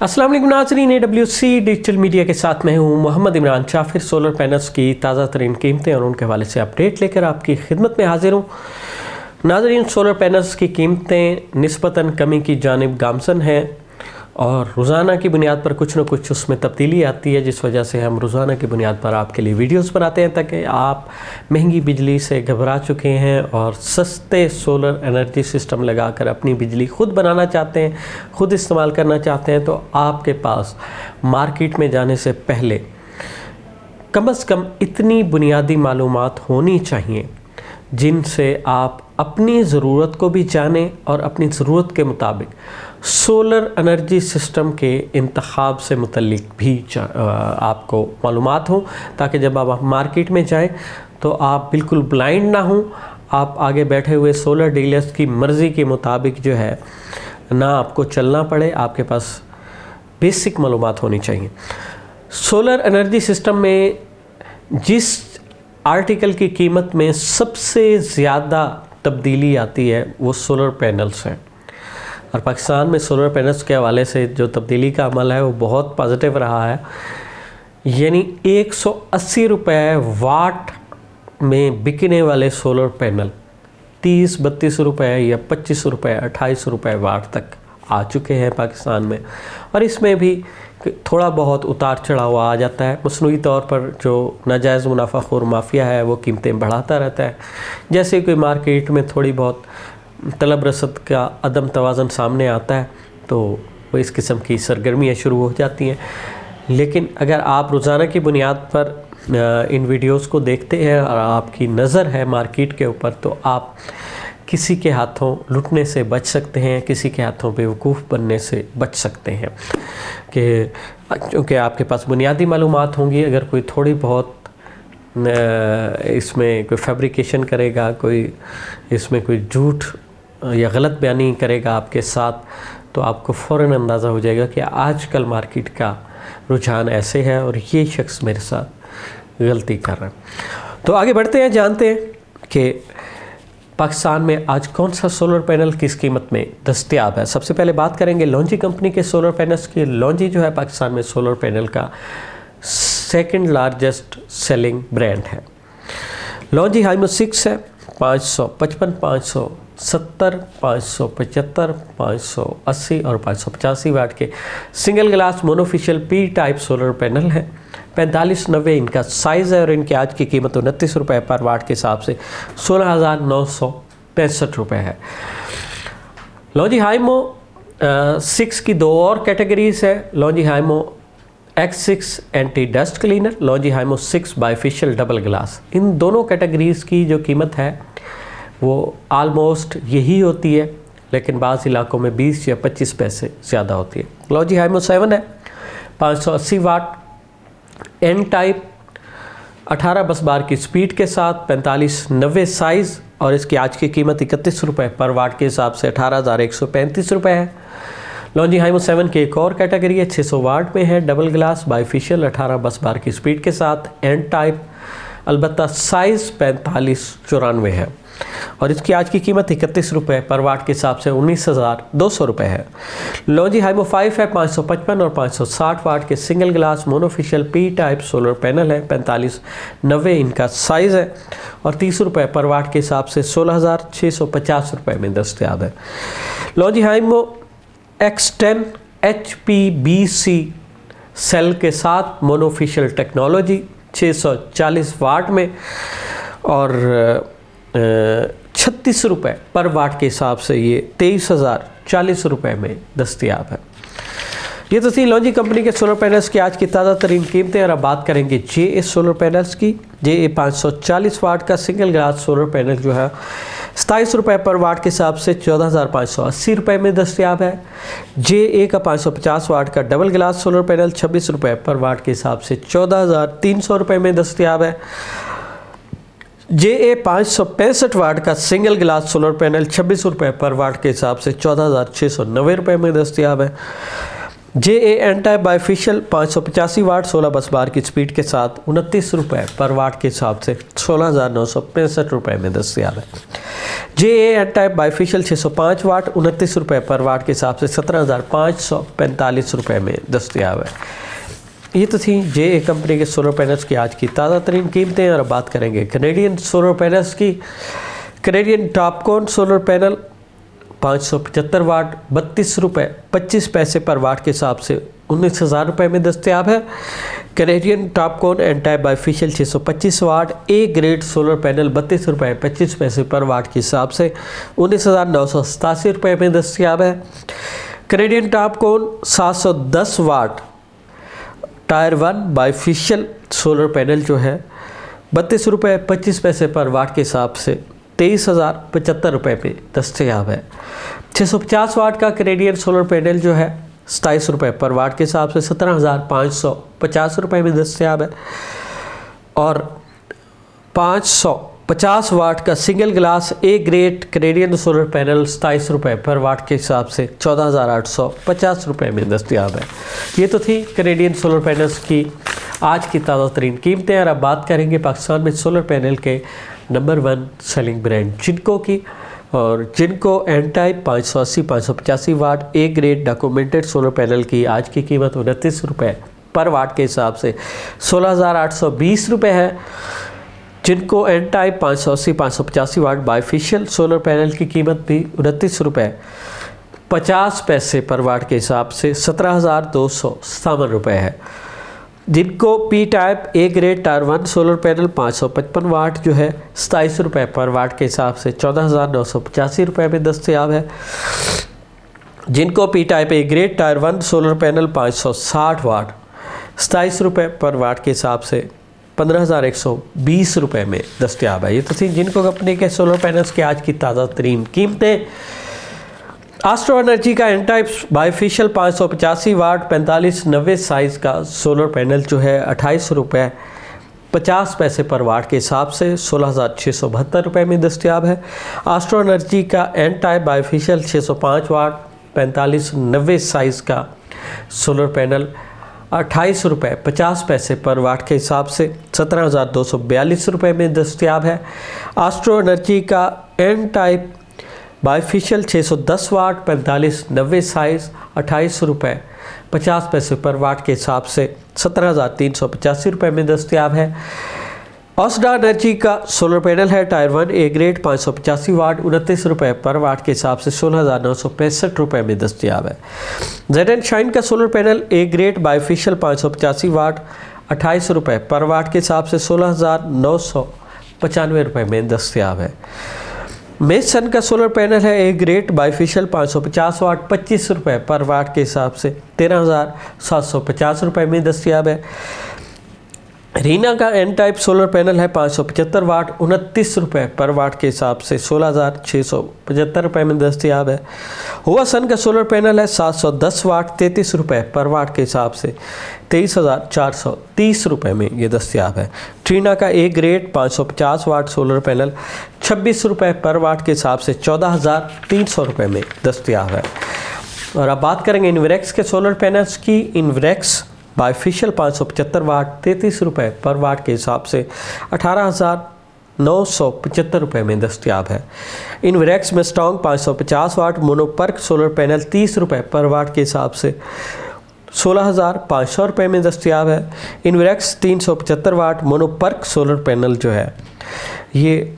अस्सलाम वालेकुम नाज़रीन, AWC डिजिटल मीडिया के साथ मैं हूं मोहम्मद इमरान चाफिर। सोलर पैनल्स की ताज़ा तरीन कीमतें और उनके हवाले से अपडेट लेकर आपकी खिदमत में हाजिर हूं। नाज़रीन, सोलर पैनल्स की कीमतें निस्बतन कमी की जानिब गामज़न हैं और रोज़ाना की बुनियाद पर कुछ न कुछ उसमें तब्दीली आती है, जिस वजह से हम रोज़ाना की बुनियाद पर आपके लिए वीडियोस बनाते हैं ताकि आप महंगी बिजली से घबरा चुके हैं और सस्ते सोलर एनर्जी सिस्टम लगाकर अपनी बिजली ख़ुद बनाना चाहते हैं, ख़ुद इस्तेमाल करना चाहते हैं। तो आपके पास मार्केट में जाने से पहले कम से कम इतनी बुनियादी मालूमात होनी चाहिए जिनसे आप अपनी ज़रूरत को भी जानें और अपनी ज़रूरत के मुताबिक सोलर एनर्जी सिस्टम के इंतखाब से मुतल्लिक भी आपको मालूमात हों, ताकि जब आप मार्केट में जाएं तो आप बिल्कुल ब्लाइंड ना हों। आप आगे बैठे हुए सोलर डीलर्स की मर्ज़ी के मुताबिक जो है ना आपको चलना पड़े, आपके पास बेसिक मालूमात होनी चाहिए। सोलर एनर्जी सिस्टम में जिस आर्टिकल की कीमत में सबसे ज़्यादा तब्दीली आती है वो सोलर पैनल्स हैं, और पाकिस्तान में सोलर पैनल्स के हवाले से जो तब्दीली का अमल है वो बहुत पॉजिटिव रहा है। यानी 180 रुपये वाट में बिकने वाले सोलर पैनल 30-32 रुपये या 25 रुपये 28 रुपये वाट तक आ चुके हैं पाकिस्तान में। और इसमें भी थोड़ा बहुत उतार चढ़ाव आ जाता है। मसनूई तौर पर जो नाजायज़ मुनाफाखोर माफिया है वो कीमतें बढ़ाता रहता है। जैसे कोई मार्केट में थोड़ी बहुत तलब रसद का अदम तवाज़न सामने आता है तो वो इस किस्म की सरगर्मियाँ शुरू हो जाती हैं। लेकिन अगर आप रोज़ाना की बुनियाद पर इन वीडियोस को देखते हैं और आपकी नज़र है मार्केट के ऊपर, तो आप किसी के हाथों लुटने से बच सकते हैं, किसी के हाथों बेवकूफ़ बनने से बच सकते हैं। कि क्योंकि आपके पास बुनियादी मालूमात होंगी, अगर कोई थोड़ी बहुत इसमें कोई फैब्रिकेशन करेगा, कोई इसमें कोई झूठ या गलत बयानी करेगा आपके साथ, तो आपको फ़ौरन अंदाज़ा हो जाएगा कि आजकल मार्केट का रुझान ऐसे है और ये शख्स मेरे साथ गलती कर रहा है। तो आगे बढ़ते हैं, जानते हैं कि पाकिस्तान में आज कौन सा सोलर पैनल किस कीमत में दस्तयाब है। सबसे पहले बात करेंगे लॉन्जी कंपनी के सोलर पैनल्स की। लॉन्जी जो है पाकिस्तान में सोलर पैनल का सेकंड लार्जेस्ट सेलिंग ब्रांड है। लॉन्जी हाइमो 6 है, 555, 570, 575, 580 और 585 वाट के single glass monofacial P type solar panel है। 4590 इनका साइज़ है और इनकी आज की कीमत 29 रुपये पर वाट के हिसाब से 16,965 रुपये है। लॉन्जी हाइमो 6 की दो और कैटेगरीज़ है। Longi Himo X6 anti dust cleaner, Longi Himo 6 bifacial double glass. इन दोनों कैटेगरीज़ की जो कीमत है वो आलमोस्ट यही होती है, लेकिन बाज़ इलाकों में 20 या 25 पैसे ज़्यादा होती है। लॉन्जी हाइमो 7 है, 580 वाट, एन टाइप, 18 बस बार की स्पीड के साथ, 4590 साइज़ और इसकी आज की कीमत 31 रुपये पर वाट के हिसाब से 18,135 रुपये है। लॉन्जी हाइमो 7 की एक और कैटेगरी है, 600 वाट में है, डबल ग्लास बाइफिशियल, 18 बस बार की स्पीड के साथ, एन टाइप, अलबत्ता साइज़ 4594 है और इसकी आज की कीमत 31 रुपये पर वाट के हिसाब से 19,200 रुपये है। लॉन्जी हाइमो 5 है, 555 और 560 वाट के single glass monofacial P type solar panel है। 4590 इनका साइज़ है और 30 रुपये पर वाट के हिसाब से 16,650 रुपये में दस्तयाब है। लॉन्जी हाइमो X10 HPBC सेल के साथ मोनोफिशियल टेक्नोलॉजी 640 वाट में और 36 रुपये पर वाट के हिसाब से ये 23,040 रुपये में दस्तयाब है। ये तो थी लॉन्जी कंपनी के सोलर पैनल्स की आज की ताज़ा तरीन कीमतें। और अब बात करेंगे JA सोलर पैनल्स की। JA 540 वाट का सिंगल ग्लास सोलर पैनल जो है 27 रुपये पर वाट के हिसाब से 14,580 रुपये में दस्तयाब है। JA का 550 वाट का डबल ग्लास सोलर पैनल 26 रुपये पर वाट के हिसाब से 14,300 रुपये में दस्तयाब है। JA 565 वाट का सिंगल ग्लास सोलर पैनल 26 रुपये पर वाट के हिसाब से 14,690 रुपये में दस्तयाब है। JA एन टाइप बाइफिशियल 585 वाट 16 बस बार की स्पीड के साथ 29 रुपये पर वाट के हिसाब से 16,965 रुपये में दस्तयाब है। जे एन टाइप बाईफिशियल 605 वाट 29 रुपये पर वाट के हिसाब से 17,545 रुपये में दस्तयाब है। ये तो थी जे कंपनी के सोलर पैनल्स की आज की ताज़ा तरीन कीमतें। और अब बात करेंगे कैनेडियन सोलर पैनल्स की। कैनेडियन टॉपकॉन सोलर पैनल 575 वाट 32 रुपये 25 पैसे पर वाट के हिसाब से 19,000 रुपये में दस्तयाब है। Canadian TOPCon N type bifacial 625 watt A grade solar panel 32 रुपये 25 पैसे पर वाट के हिसाब से 19,987 रुपये में दस्तयाब है। कैनेडियन टॉपकॉन 710 वाट टायर 1 बाईफिशियल सोलर पैनल जो है 32 रुपये 25 पैसे पर वाट के हिसाब से 23,075 रुपये में दस्तयाब है। 650 वाट का कैनेडियन सोलर पैनल जो है 27 रुपये पर वाट के हिसाब से 17,550 रुपये में दस्तयाब है। और 550 वाट का single glass A grade Canadian solar panel 27 रुपये पर वाट के हिसाब से 14,850 रुपये में दस्तयाब है। ये तो थी कैनेडियन सोलर पैनल्स की आज की ताज़ा तरीन कीमतें। और अब बात करेंगे पाकिस्तान में सोलर पैनल के नंबर 1 सेलिंग ब्रांड जिनको की। और जिनको N type 580-585 watt A grade documented solar panel की आज की कीमत 29 रुपये पर वाट के हिसाब से 16,820 रुपये है। जिनको एन टाइप 580-585 वाट बाईफिशियल सोलर पैनल की कीमत भी 29 रुपये 50 पैसे पर वाट के हिसाब से 17,257 रुपये है। जिनको P type A grade tyre 1 solar panel 555 वाट जो है 27 रुपये पर वाट के हिसाब से 14,985 रुपये में दस्तयाब है। जिनको P type A grade tyre 1 solar panel 560 वाट 27 रुपये पर वाट के हिसाब से 15,120 रुपये में दस्तयाब है। ये तो थी जिनको कंपनी के सोलर पैनल्स की आज की ताज़ा तरीन कीमतें। एस्ट्रो एनर्जी का एन टाइप बाईफिशियल 585 वाट 4590 साइज़ का सोलर पैनल जो है 28 रुपये 50 पैसे पर वाट के हिसाब से 16,672 रुपये में दस्तयाब है। एस्ट्रो एनर्जी का एन टाइप बाईफिशियल 605 वाट 4590 साइज़ का सोलर पैनल 28 रुपये 50 पैसे पर वाट के हिसाब से 17,242 रुपये में दस्तयाब है। एस्ट्रो एनर्जी का एन टाइप बाईफिशियल 610 वाट 4590 साइज़ 28 रुपये 50 पैसे पर वाट के हिसाब से 17,385 रुपये में दस्तयाब है। ऑस्डा एनर्जी का सोलर पैनल है टायर 1 ए ग्रेड 585 वाट 29 रुपये पर वाट के हिसाब से 16,965 रुपये में दस्तयाब है। जेड एंड शाइन का solar panel A grade bifacial 585 वाट 28 रुपये पर वाट के हिसाब से 16,995 रुपये में दस्तयाब है। मेसन का सोलर पैनल है ए ग्रेड बाईफिशियल 550 वाट 25 रुपये पर वाट के हिसाब से 13,750 रुपये में दस्तयाब है। रीना का एन टाइप सोलर पैनल है 575 वाट 29 रुपये पर वाट के हिसाब से 16,675 रुपये में दस्तयाब है। हुआ सन का सोलर पैनल है 710 वाट 33 रुपये पर वाट के हिसाब से 23,430 रुपये में ये दस्तयाब है। ट्रीना का A grade 550 watt solar panel 26 रुपये पर वाट के हिसाब से 14,300 रुपये में दस्तयाब है। और अब बात करेंगे इन्वरेक्स के सोलर पैनल्स की। इन्वरेक्स बाईफिशियल 575 वाट 33 रुपये पर वाट के हिसाब से 18,975 रुपये में दस्तयाब है। इन्वरेक्स मेस्टोंग 550 वाट मोनोपर्क सोलर पैनल 30 रुपये पर वाट के हिसाब से 16,500 रुपये में दस्तयाब है। इन्वरेक्स 375 वाट मोनोपर्क सोलर पैनल जो है ये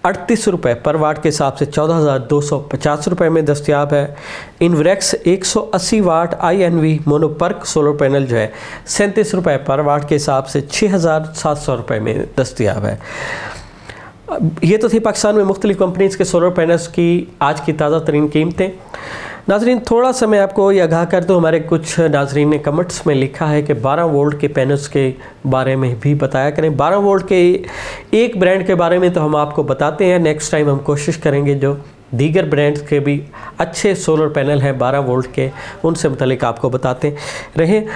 38 रुपये पर वाट के हिसाब से 14,250 रुपये में दस्तयाब है। इन्वरेक्स 180 वाट INV मोनोपर्क सोलर पैनल जो है 37 रुपये पर वाट के हिसाब से 6,700 रुपये में दस्तयाब है। ये तो थी पाकिस्तान में मुख्तलिफ कंपनीज़ के सोलर पैनल्स की आज की ताज़ा तरीन कीमतें। नाजरीन थोड़ा सा मैं आपको ये आगाह कर दूँ, हमारे कुछ नाजरीन ने कमेंट्स में लिखा है कि 12 वोल्ट के पैनल्स के बारे में भी बताया करें। 12 वोल्ट के एक ब्रांड के बारे में तो हम आपको बताते हैं, नेक्स्ट टाइम हम कोशिश करेंगे जो दीगर ब्रांड्स के भी अच्छे सोलर पैनल हैं 12 वोल्ट के उनसे मुतल्लिक आपको बताते रहें।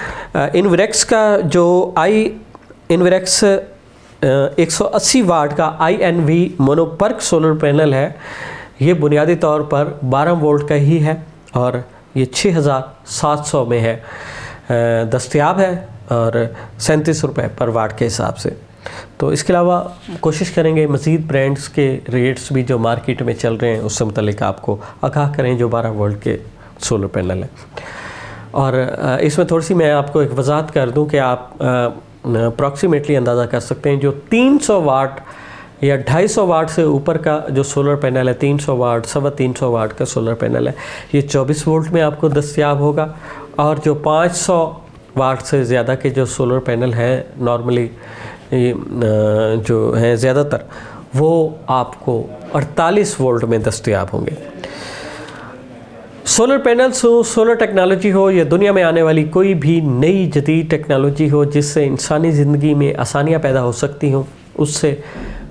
इन्वरेक्स का जो इन्वरेक्स 180 वाट का INV मोनोपर्क सोलर पैनल है ये बुनियादी तौर पर 12 वोल्ट का ही है और ये 6,700 में है दस्तयाब है और 37 रुपये पर वाट के हिसाब से। तो इसके अलावा कोशिश करेंगे मज़ीद ब्रांड्स के रेट्स भी जो मार्केट में चल रहे हैं उससे मुतल्लिक आपको आगाह करें जो 12 वोल्ट के सोलर पैनल हैं। और इसमें थोड़ी सी मैं आपको एक वजाहत कर दूं कि आप अप्रॉक्सीमेटली अंदाज़ा कर सकते हैं जो 300 वाट या 250 वाट से ऊपर का जो सोलर पैनल है, 300 वाट 350 वाट का सोलर पैनल है, ये 24 वोल्ट में आपको दस्तयाब होगा। और जो 500 वाट से ज़्यादा के जो सोलर पैनल हैं नॉर्मली जो हैं ज़्यादातर, वो आपको 48 वोल्ट में दस्तयाब होंगे। सोलर पैनल्स हो, सोलर टेक्नोलॉजी हो या दुनिया में आने वाली कोई भी नई जदीद टेक्नोलॉजी हो जिससे इंसानी ज़िंदगी में आसानियाँ पैदा हो सकती हों, उससे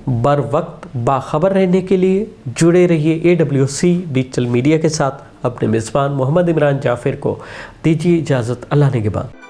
बर वक्त बाखबर रहने के लिए जुड़े रहिए AWC डिजिटल मीडिया के साथ। अपने मेज़बान मोहम्मद इमरान जाफ़िर को दीजिए इजाज़त। अल्लाह निगहबान।